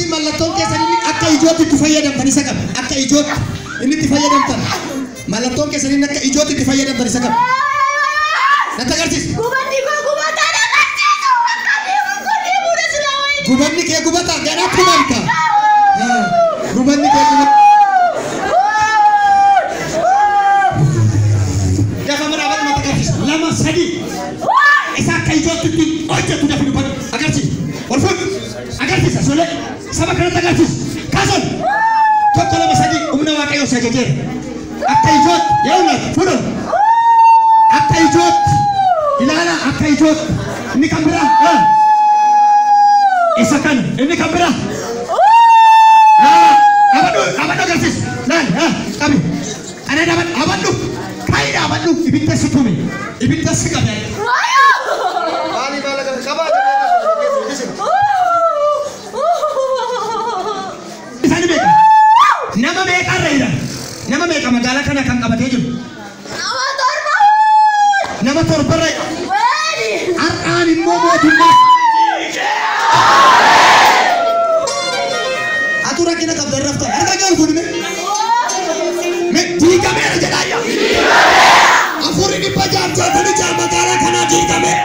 mallattoo keessanii akka ijootti itti fayyadamtan isa qaba. Akka ijootti inni itti fayyadamtan. Mallattoo keessanii akka ijootti itti fayyadamtan isa qaba. Natti agarsiisi. Gubanni kee gubata ganaa kumanta. Gubanni kee gubata. Dafa mana abad mata agarsiisi. Lama sadi. Isa akka ijootti hojjetu dafi dubbatu agarsiisi. Ol fuudhu. Agarsiisa solee saba kanatti agarsiisa. Kaasan tokko lama sadii humna waaqayyoo isa jejeera. Akka ijootti yoo laatu fuudhu. Akka ijootti ilaala akka ijootti inni kan biraa. Isa kan inni kan biraa. Abaddu agarsiisa. Laali qabi. Ana abaddu kaayida abaddu ibidda si tume ibidda si qabe. Maali maala kan qabaa. Nama meeqa reera? Nama meeqa magaalaa kana kan qabatee jiru? Nama torba reera. Har'aan immoo mootummaa. Atu rakkina qabdan rafta. Harka gaal kun diigameera jedhaayya. Afurri dhibba jaarjatanii jaa magaalaa kanaa diigameera.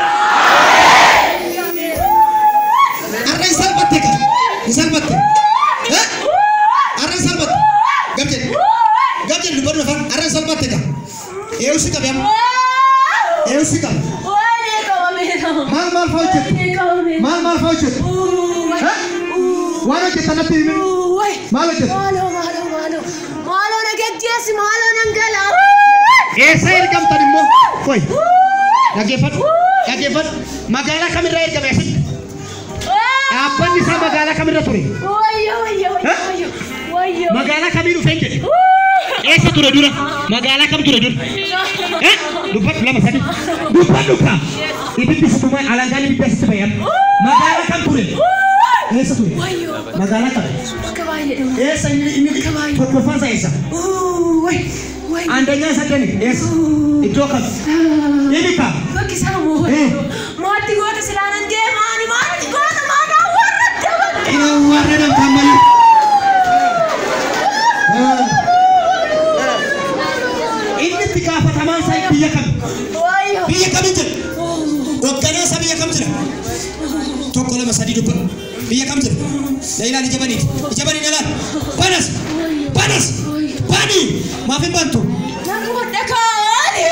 Har'a hin salphatte kan? Hin salphatte. Har'a hin salphatte. Gabje dubbatu lafaan har'a salphatte kan? Eewusi qabe amma. Eewusi qabe. Maal fa'aa hojjetu? Maal fa'aa hojjetu? Waan hojjetan natti himi. Maal hojjetu? Maaloo na geggeessi maaloo nan gala. Eessa ergamtan immoo? Koy. Dhaggeeffadhu. Magaalaa kamirraa ergame asitti? Dhaabbanni isaa magaalaa kamirra ture? Magaalaa kamii dhufeen jedhe? Eessa ture dura? Magaalaa kam ture dura? Dubbatu lama sadi. Dubbatu kaa. Ibiddi situma alangaan ibidda sitti fayyadu. Magaalaa kam ture? Eessa ture? Magaalaa kam? Eessa inni tokkoffaansa eessa? Andanya sadani eessa? Iddoo kam? Inni kam? Bakki isaa moo? Maatti goota silaanan deemaani maatti goota maadhaa warra dabalu. Ina warra namtammayu. Inni itti gaafatamaan isaa biyya kam? Biyya kam jira? Hoogganaa biyya kam jira? Tokko lama sadii dubbatu. Biyya kam jira? Na ilaali ijabaniiti. Ijabanii ilaali. Banas. Bani. Maafi bantu. Nama dhakaani.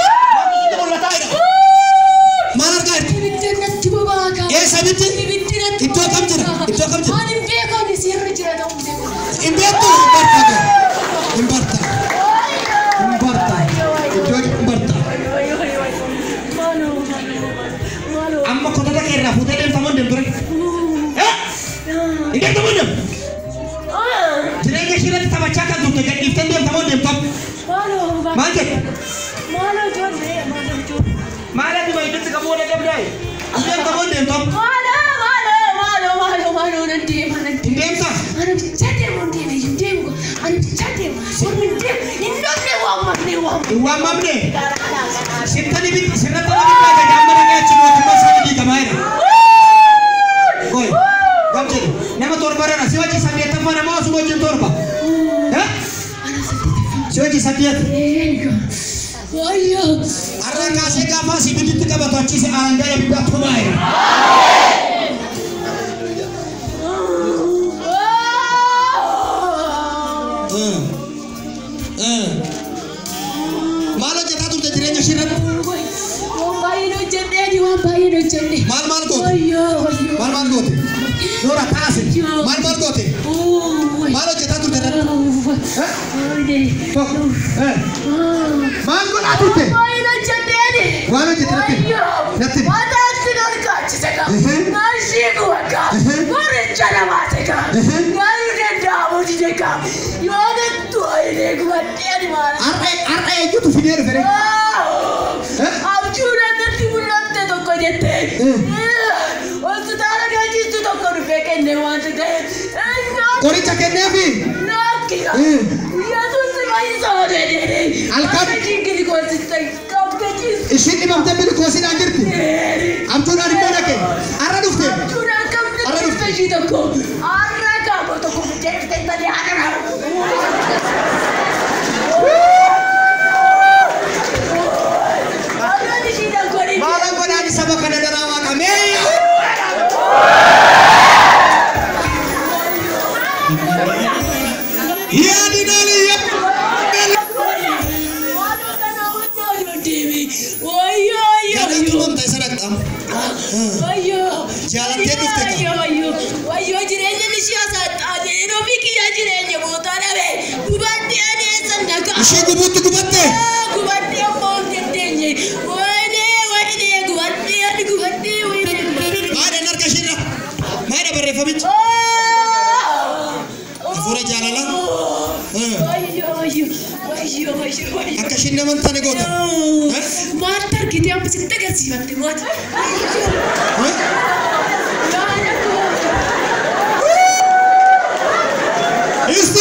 Maal argaa jirti? Ibiddi natti bobaakaa. Eessa ibiddi? Ibiddi natti. Iddoo kam jira? Ani hin beekani sirri jira ta'uu beeku. Hin beektu hin barta. Iddoo hin barta. Amma kotata kee irraa fuutee deemtamoon deemture. Hin deemtamoon deemu. Jireenya ishee irratti taphachaa kan turte gadhiiftee deemtamoon deemtam. Maal jedhu? Maal ati baay'inatti qabu wada qabdaa'e? Deemtamoon deemtam. Maaloo nan deema. Hin deemta? Ani bicha deemu deeme hin deemu. Ani bicha deemu. Sirni deemu. Hin dhoofne waamamne. Hin waamamne? Sirtani bitti sirratti namitti gajaamma dhagaatti mootummaa isaa diigamaa jira. Koy gam jedhu nama torba rana si wajji saddeettaffaa nama osoo wajjin torba. Si wajji saddeet. Har'a kaasee gaafa si biditti qabatu achiise aangaa ibiddaa tumaa jira. Maal hojjetaa turte jireenya ishee irratti? Waan baay'ee hojjenne. Maal goote? Noora taase. Maal goote? Maal hojjetaa turte irratti? Maal godhaa turte? Waan hojjete irratti? Har'a eenyutu fidee dhufe? Qoricha kenneefi? Ishiin dhibamtee bilikoosiidhaan jirti? Amtuudhaan immoo dhaqe? Har'a dhufte? Gubadame. Gubadde ani sandaka. Ishee gubuutti gubatte. Gubadde ammoo dedeenye. Wayne gubadde ani gubadde wayne. Maadhaan harka ishirra. Maadha barreeffamichi. Hafuura jaalala. Akka isheen nama hin taane goota. Maal targitee amma sitti agarsiifatte maata. Istu.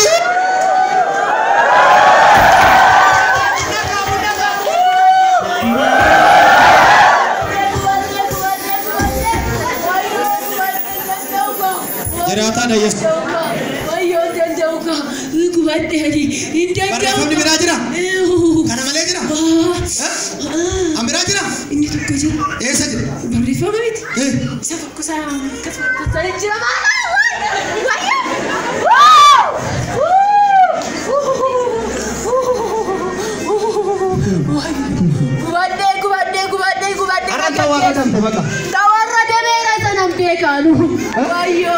Jiraata na Yesu. Barreeffamni biraa jira? Kana malee jira? Ambiraa jira? Inni tokko jira. Eessa jira? Barreeffama miti. Isa tokko isaa akkasuma jira maala? Gubadde. Arrata waa kadhamte baqa. Tawarra demeera sanan beekaanu. Wayyo.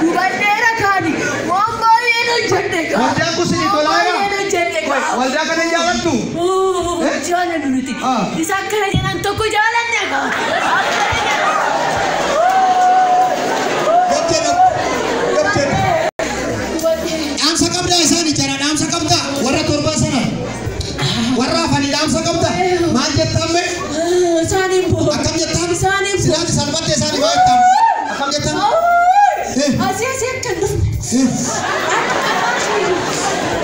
Gubaddeera kaani. Waan baay'ee nu jenne kaa. Waldaan kun sinii tolaa jira? Baay'ee nu jenne kaa. Waldaa kana hin jaalattu? Jaalannu nuti. Isa akkana jedhan tokko jaalanne kaa. Dhaamsa qabdaa isaanii jara dhaamsa qabdaa warra torba sana warra afanii dhaamsa qabdaa maal jettamme Isaaniin boo. akkam jettaan Isaaniin boo. silaati salphattee isaanii waa jettaan akkam jettaan Asii akka dhufne.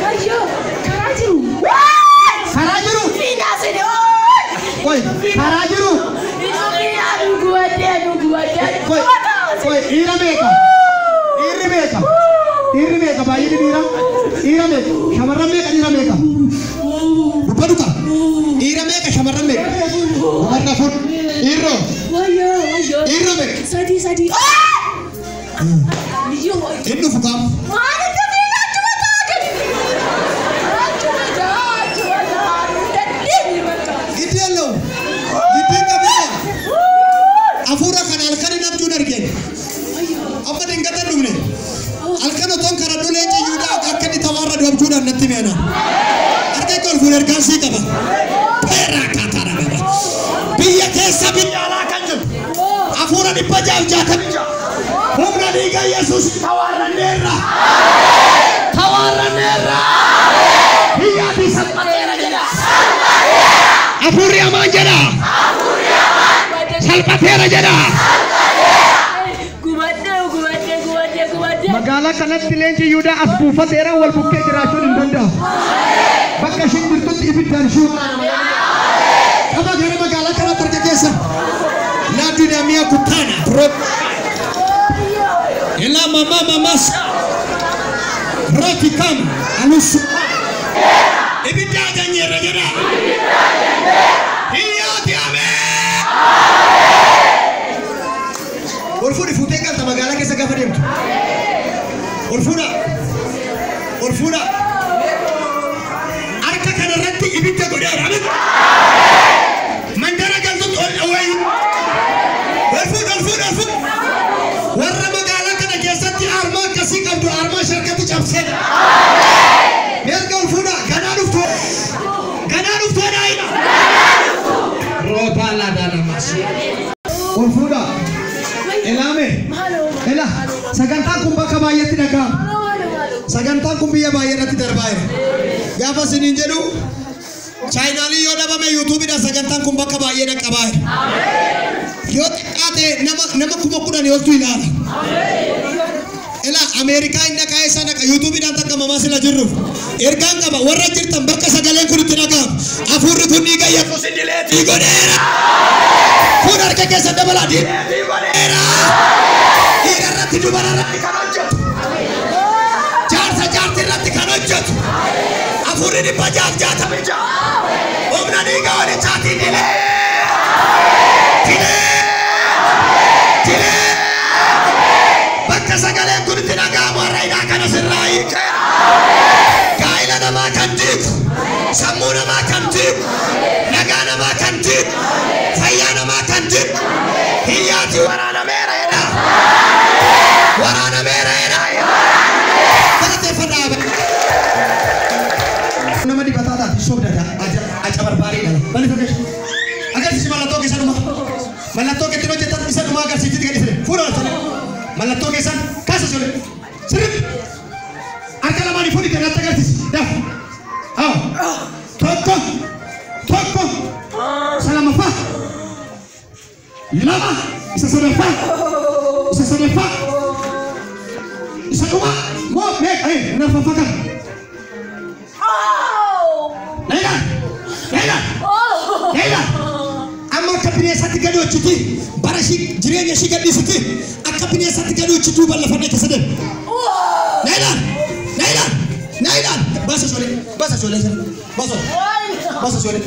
Wayyo karaa jiru. karaa jiru Fiinaasini. koy karaa jiru Gubadde. koy dhiira meeqa baay'ee dhiira meeqa shamarran meeqa dhiira meeqa dubbaduka dhiira meeqa shamarran meeqa warra fur dhiirroo Wayyo. dhiirra meeqa Sadii. hin dhufu qaam Maali kafiina achuma taate? giddiyallo giddiin qabeenya hafuura kana halkan hin abjuun argeen amma dingata dhumne halkan otoon kara dhulee ciyyuudha akka inni tawaarra abjuudhaan natti meena harka kee ol fuudhee ergaan sii qaba peeraa kaataara qaba biyya keessa biyya alaa kan jiru hafuura 666 humna dhiiga Yesuus tawaarranneerra biyyaati salphateera jedha hafuurri hamaan jedha salphateera jedha. Magaalaa kanatti leenji Yihudaa as buufateera wal bukkee jiraachuun hin danda'amu. Bakka ishiin jirtutti ibiddaan shuuqaa. Kama gara magaalaa kanatti arga keessa. La dinamia kutana. Ela mama roti kam alusu. Ibiddaa janyeera jedha. Hiyyaati amee. Ol fuudhii galta magaalaa keessa gaafa deemtu. Ol fuudha. Harka kanarratti ibidda godheera. Mandara galtutti ol dhawaayu. Ol fuudha. Warra magaalaa kana keessatti armaa akkasii qabdu armaa sharkatti cabseedha. Erga ol fuudha ganaa dhuftu daa'ima. Roobaa laadaa namas. Ol fuudha. Elaame. Ela sagantaan kun bakka baay'eetti dhaga'ama. Sagantaan kun biyya baay'ee irratti darbaa'eera. Gaafa isiniin jedhu chaayinaalii yoo dhabame yuutuubiidhaan sagantaan kun bakka baay'ee dhaqqabaa'eera. Yoo xiqqaate nama 10,000 oltu ilaala. Ela Ameerikaa inni dhaqaa isaa dhaqa yuutuubiidhaan takka mamaa sila jirruuf ergaan qaba warra jirtan bakka sagaleen kun itti dhaga'amu hafuurri kun dhiiga Yesuus dileetii godheera. Kun harka keessa dabalaa dileetii godheera. Dhiira irratti dubara irratti kan hojjetu. Jaarti irratti kan hojjetu. Hafuurri 666. Humna dhiiga walichaatiin dilee. Bakka sagaleen kun itti dhaga'amu har'aa kana sirraa hiikeera. Gaa'ila namaa kan diigu, sammuu namaa kan diigu, nagaa namaa kan diigu, fayyaa namaa kan diigu. Hiyyaati waraanameera jedha. Waraanameera jedha. Galateeffadhaa. kenapa gratis? Dah. Toko. Salam apa? Lama. Isa sodefa. Isa kuma. Mo mek nafafaka. Leila. Amma kabine sati gado chiti. Barashi jirenya shiga disiti. Akabine sati gado chitu balla fane kesade. Leila. Basa sole.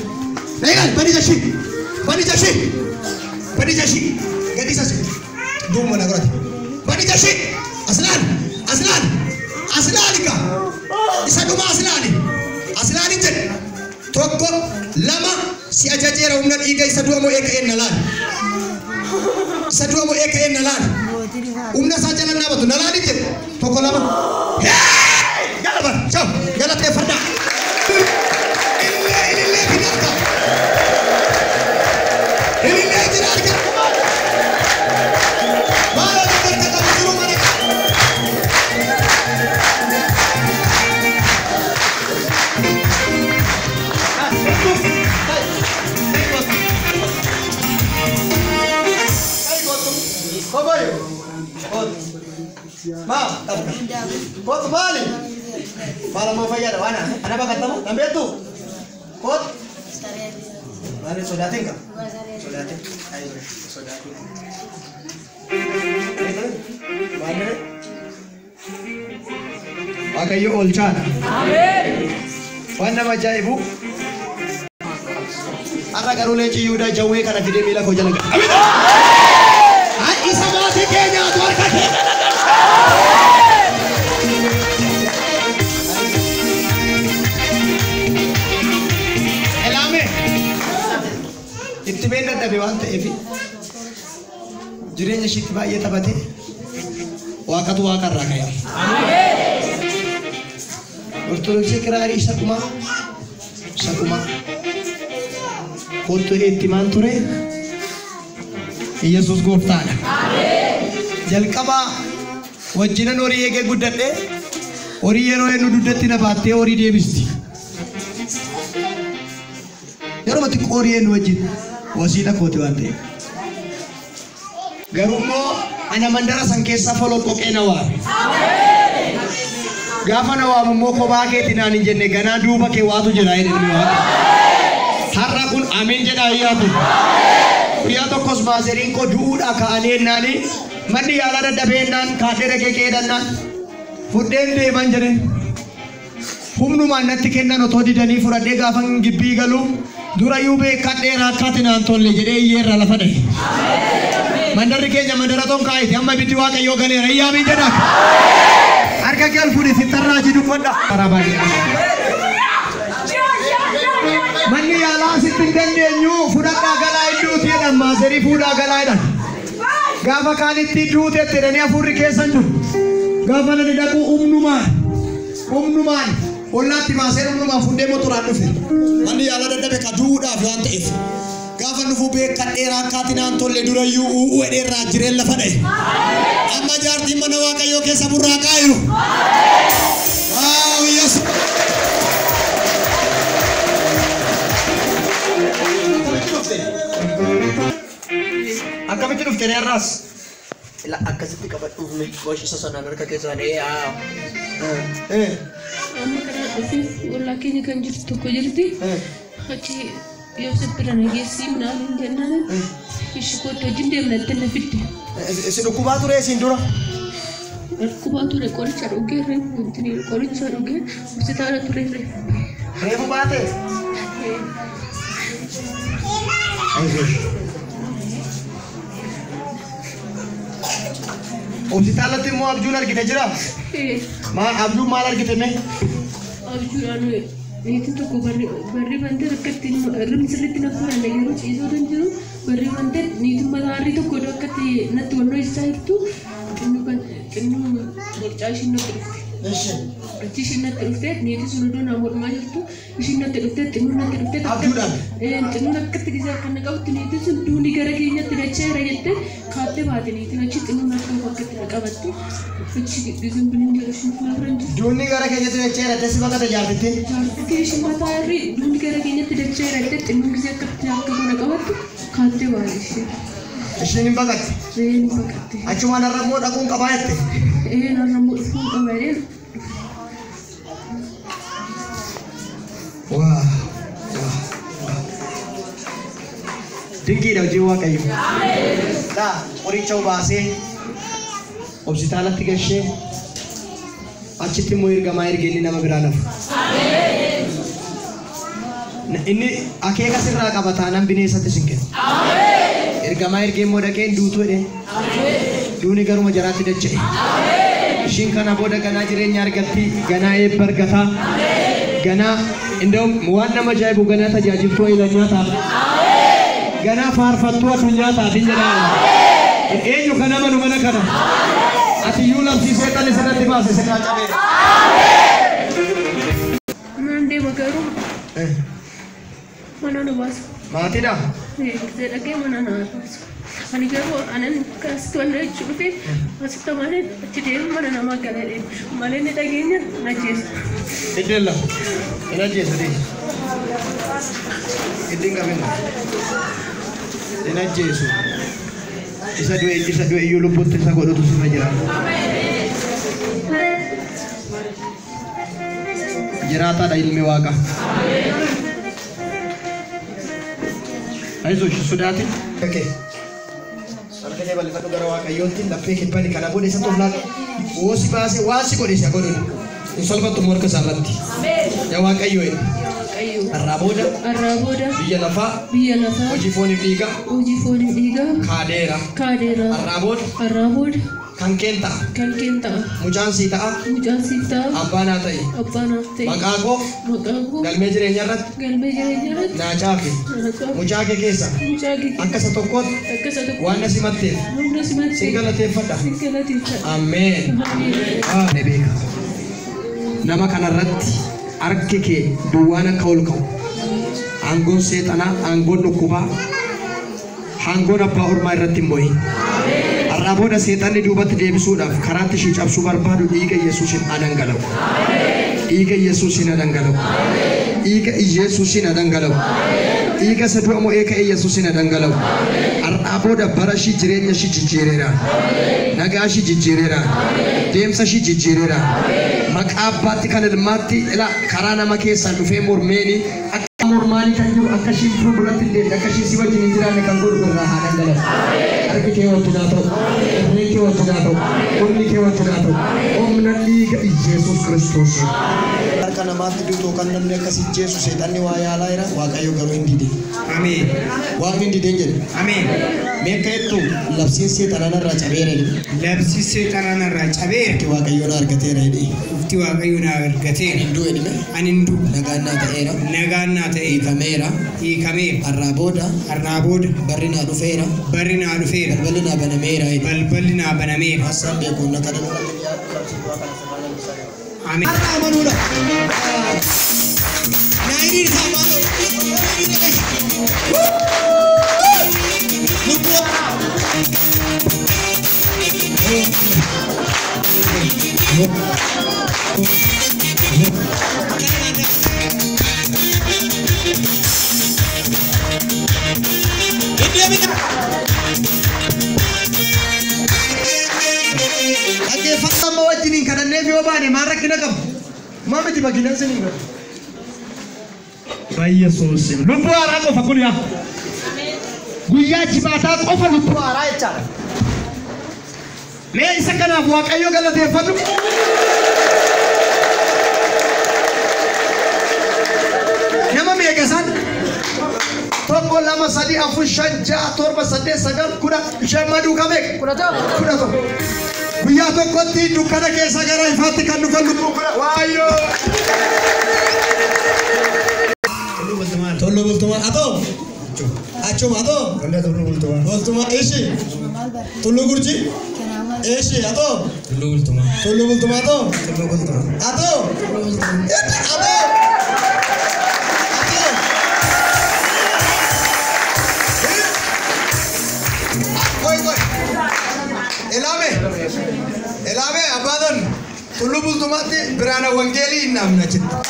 Leila, bani jashi. Gadi sasi. Dumo na grati. Bani jashi. Aslan ka. Isa duma aslani jen. Toko lama si ajajera umna iga isa dua mo eka en nalan. Umna saja na batu nalan jen. Toko lama. Yalla ba, ciao. Yalla te farda. Ile binarka. Ile jirarka. Mala da karta ka buru mane. Kot balik. Malam mau bayar mana? Ada apa katamu? Ambil tu. Kot. Mana sudah tinggal? Sudah tinggal. Ayo, sudah tinggal. Mana? Pakai yo olcana. Amin. Mana baca ibu? Arah karule ciuda jauh karena video mila kau jalan. Amin. Ai sama sikenya tuar kaki. Ittibeena dhabe waan ta'eef jireenya ishiitti baay'ee taphate waaqatu waaqarraa ka'e. Ortodoksii kiraarii isa kuma kottu itti maan ture Yesuus gooftaadha. Jalqaba wajjinan horii eegee guddadhe horii yeroo inni duddatti na baattee horii deebisti. Yeroo mati horii inni wajjin wasiila kooti waan ta'eef. Garuu immoo ana mandara san keessa foloqqoqee na waame. Gaafa na waamu immoo kophaa keetti naan hin jenne ganaa duuba kee waatu jira jedhanii waaqa. Har'a kun amiin jedhaa iyyaatu. Guyyaa tokkos maaseriin koo du'uudhaa ka'anii ennaanii manni yaalaa dadhabeennaan kaadhee dhaqee qeedhannaan fudheen deeman jedheen. Humnumaan natti kennan otoo didanii fudhadhee gaafa gibbii galu durayyuu beekadhee raakkaatti naan tolle jedhee iyyeerra lafa dhahe. Mandarri keenya mandara tonkaayiti amma ibiddi waaqayyoo galeera iyyaamiin jedhaa. Harka kee ol fuudhi sittarraa ji dubbadha. Manni yaalaa sitti hin dandeenyu fudhadhaa galaa idduuti jedhan maaserii fuudhaa galaa jedhan. Gaafa kaanitti duutetti jedhanii hafuurri keessan jiru. Gaafa nani dhaqu humnumaan ollaatti maaserii humnumaan fuudhee motoraan dhufe. Manni yaalaa dadhabe ka duudhaaf waan ta'eef. Gaafa nufu beekadhee raakkaatti naan tolle durayyuu u'uu hedheerraa jireen lafa dhahe. Amma jaartiin mana waaqayyoo keessa burraaqaa jiru. Waaw Yesu. Akkamitti dhufte har'aas? Ila akkasitti qabadhuuf mee goshisa sanaan harka keessaan Amma kana dhufeef ollaa keenya kan jirtu tokko jirti. Achi Yoosef bira nageessii midhaan hin jennaan. Ishii kootti wajjin deemnatte na fidde. Si dhukkubaa ture siin dura? Dhukkubaa ture qoricha dhugee qoricha dhugee hospitaala ture. Reefu baate? Hospitaalatti immoo abjuun argite jira? Abjuun maal argite mee? Abjuudhaan niitiin tokko barri bantee akkatti rimni sirriitti na fuudhan yeroo ciisoo kan jiru barri bantee niitiin mataa harrii tokko akkatti natti wannoo isaa jirtu xinnuu borcaa ishiin natti dhufte. Eshi. Achi natti dhuftee niitii sun iddoo nama mormaa jirtu ishiin natti dhuftee xinnoo natti dhuftee Abjuudhaan. xinnoo akkatti gisee akkana qabatti niitiin sun duuni gara keenyatti dacheera jettee kaattee baate niitiin achi xinnoo natti akkatti qabatti achi giseen biniin jedhu ishiin fuulduraan jirtu. Duuni gara keenyatti dacheera tessi bakka tajaajilti. Jaartii ishiin mataa irri duuni gara keenyatti dacheera jettee xinnoo gisee akkatti akka kana qabatti kaattee baate isheen. Ishiin hin baqatte. Isheen baqatte. Achuma narrammoo dhaquun qabaa jette. Narrammoo dhufuun qaba jedheen. Wah. Dinqiidha hojii Waaqayyo. Daa qoricha baasee hospitaalatti gashee achitti immoo ergamaa ergee inni nama biraa nafu. Inni akeeka sirraa qaba taanaan bineensatti sin kenna. Ergamaa ergee immoo dhaqeen duutuu jedheen. Duuni garuma jaraatti dacha'e. Ishiin kana booda ganaa jireenya argatti ganaa eebba argataa. Ganaa indoo waan nama ajaa'ibu ganaa tajaajiltuu eelanyaa ta'a. Ganaa faarfattuu addunyaa taati jedhama. Eenyu kana manu mana kana. Ati iyyuu labsiisee xalli sanatti baase sirraa cabeera. Naan deema garuu mana nu baasu. Maatiidha. Gisee dhaqee mana na baasu. Ani garuu anan kaasitti wal dhahachuu dhufe asitti malee achi deemu mana namaa gala deemu. Malee ni dhageenya na jeessa. Iddeella. Ina jeessa deemu. Iddiin qabina. Ina jeessu. Isa du'e iyyuu lubbuutti isa godhutu sirra jira. Jiraataadha ilmi Waaqa. Aizu sodaatin. Okay. Sarkee bal'ifadhu gara Waaqayyootti laphee kibbani kana booda isa tolaa woosi baasee waasi godhe isa godhuun hin salphattu morka isaarratti. Yaa Waaqayyoo arraa booda biyya lafaa hojii fooniif dhiigaa kaadeera arraa booda kan keen ta'a mucaan sii ta'a abbaanaa ta'e maqaa koo galmee jireenya irratti naa caafe mucaa kee keessa akka isa tokkotti waan na simatteef sin galateeffadha. Ameen. Ne beeka nama kanarratti harki kee duwwaan akka ol ka'u aangoon seexanaa aangoon dhukkubaa aangoon abbaa ormaa irratti hin mo'in. Arraa booda seexanni duubatti deebisuudhaaf karaatti ishii cabsuu barbaadu dhiiga Yesuusin adhangala'u. Dhiiga Yesuusin adhangala'u. Dhiiga Yesuusin adhangala'u. Dhiiga isa du'a mo'ee ka'e Yesuusin adhangala'u. Arraa booda bara ishii jireenya ishii jijjiireera. Nagaa ishii jijjiireera. Deemsa ishii jijjiireera. Maqaa abbaatti kan ilmaatti karaa nama keessaan dhufee mormeeni akka mormaanii kan jiru akka ishiin fuulduratti hin deemne akka ishiin si wajjin hin jiraanne kan godhu irraa haa dhangala'u. Harki kee wajjin haa ta'u, irreen kee wajjin haa ta'u, humni kee wajjin haa ta'u, humna dhiiga Yesuus Kiristoos. Harka namaatti duutoo kan namni akkasii jeesu seexanni waa yaalaa jira Waaqayyo garuu hin dide. Ameen. Waaqni hin dideen jedhe. Ameen. Mee akka jettu labsiin seexanaa narraa cabeera jedhe. Labsiin seexanaa narraa cabeera. Ufti Waaqayyoon argateera jedhe. Ufti Waaqayyoon argateera. Hinduu jedhime. Ani hinduu. Nagaan naa ta'eera. Nagaan naa ta'e. Hiikameera. Hiikameera. Har'aa booda. Barri naa dhufeera. Balballi naa banameera. Balballi naa banameera. Hassaan beekuun na kadhatu. Amin. Amanuudha. Naayiriin saamaadha. Dhaggeeffatamaa wajjiniin kadhanneef yoo baane maal rakkina qabu? Maamiti baginaan siniin qabu. Yesuus lubbuu haaraa qofa kun yaa. Guyyaa jibaataa qofa lubbuu haaraa jechaadha. Mee isa kanaaf Waaqayyo galateeffadhu. Nama meeqasan? Tokko lama sadii afur shan ja'a torba saddeet sagal kudha shan maduu kameeq? Kudha tokko. Guyyaa tokkotti dukkana keessa gara ifaatti kan dhufan lubbuu kudha Waaqayyo. Tollo bultumaan atoo. Achuma atoo. Tollo bultumaan. Bultumaan ishi. Tullu gurji. Eshi atau Tullu Bultuma atau Elame abadan Tullu Bultuma ti berana wangeli namna cita.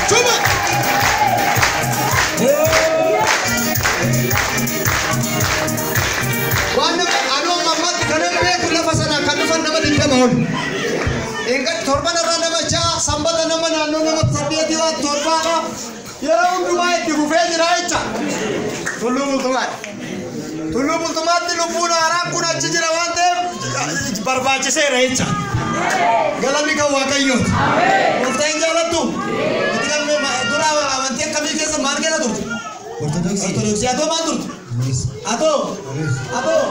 Coba. Wana anu mamat kanan be kula fasana kanufan nama dinda mahon. Engkat torban nama macha sambata nama nanu nama tadiya diwa torbana yara undu mai di gufeji raicha. Tullu Bultuma ti lupuna arab kuna chijira wante barbache se raicha. Galami ka wakayo. Muftain jalatu. Ketika dura amantian kami kesa marga na dur. Ortodoksi atau mandur? Atau? Atau?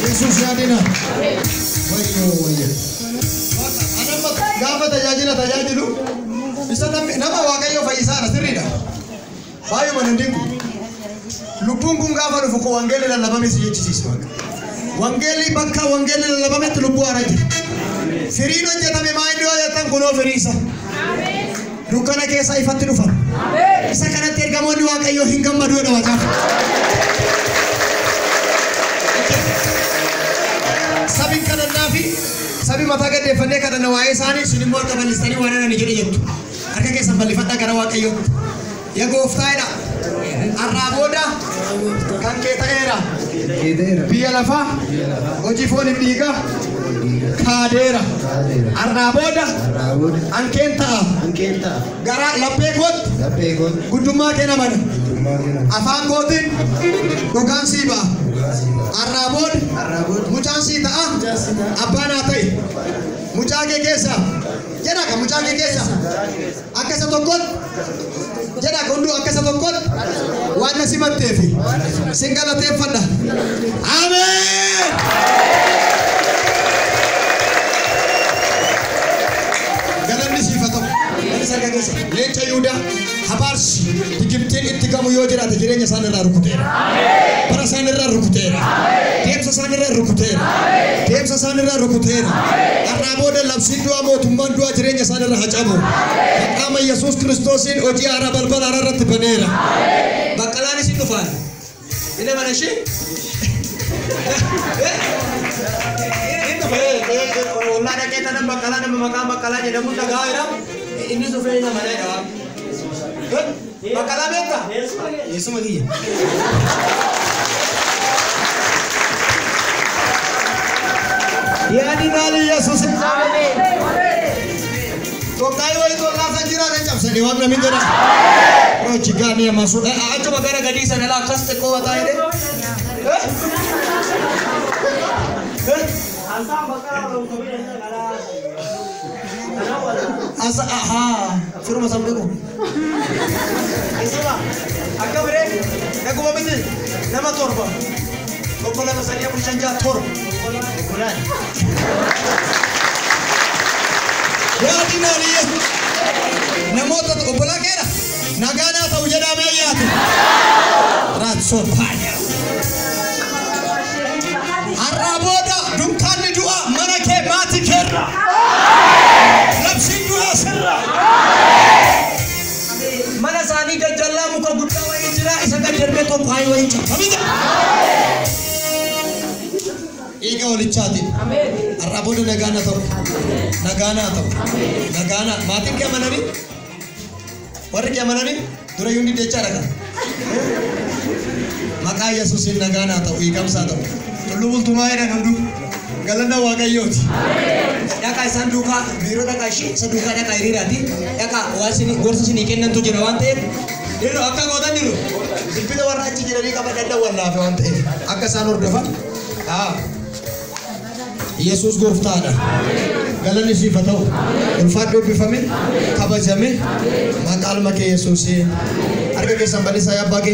Yesus yadina. Wayo. Anak gapa tajajilu. Bisa nama wakayo faisana sirida. Bayu manandingu. Lupungu ngava nufuko wangeli la labame siyechisis wangeli bakka wangeli la labame tulubu araji. Firino jetame maindo ya tangulo ferisa. Dukana kesa ifatti nufa. Isa kana tergamoni wakayo hingamba duwe wajaf. Sabi kana nafi sabi mataga defende kana nawae sani sinimwa kabalistani wana ni jodi jettu. Arka kesa balifata kana wakayo. Ya goftaida Arraboda kan kita era biya lafa oji foni diga kadera Arraboda ankenta gara lapekot guduma kena mana afan gotin dokan siba Arrabod mucang sita abana tai mucage kesa jena ka mucage kesa akasa tokot jena kundu akasa tokot wana simatefi singala tefanda amen galanni sifato ani sarga kesa lecha yuda habarsi digimten ittigamu yojira tajirenya sanara rukutera amen para sanara rukutera temsa sanara rukutera Arraboda labsidu amo tumbandu ajirenya sanara hajamu ama Yesus Kristosin oji ara balbal ararat banera bakalani situfan ini mana sih itu Allah ada kita dan bakalan ada muda gaira ini sufrena mana ya bakalan beta Yesus lagi ya di nali Yesus amin to kayo itu Allah sanjira dan jam seni wabna mindera oh jika ni masuk aja magara gadisa nela kaste ko wata ide asa aha suruh masam dulu isma akka bere aku mabiti nama torba kokola masalia pushanja tor kokola ya dinari namota kokola kera nagana taujada meyatu ratso panya Arraboda dunkan dua mana ke mati kera labsin dua sirra mana sani ka jalla muka gudda wa ijra isa ka derbe to bhai wa incha kamida ega walichati amen Arraboda nagana mati kya manani warre kya manani dura yundi decara kan maka Yesusin nagana tau igam sa tau Tullu Bultuma ira nandu galanda wagayyoti yaka sanduka biro daka shi sanduka daka irirati yaka wasini gorsa sini kennan to jira wante diro akka godan diro bilbila warra achi jira ni ka badanda walla fa wante akka sanur dafa Yesus gorftada galani sifatau ulfado bifame kabajame makal make Yesusin arga ke sambali saya bagi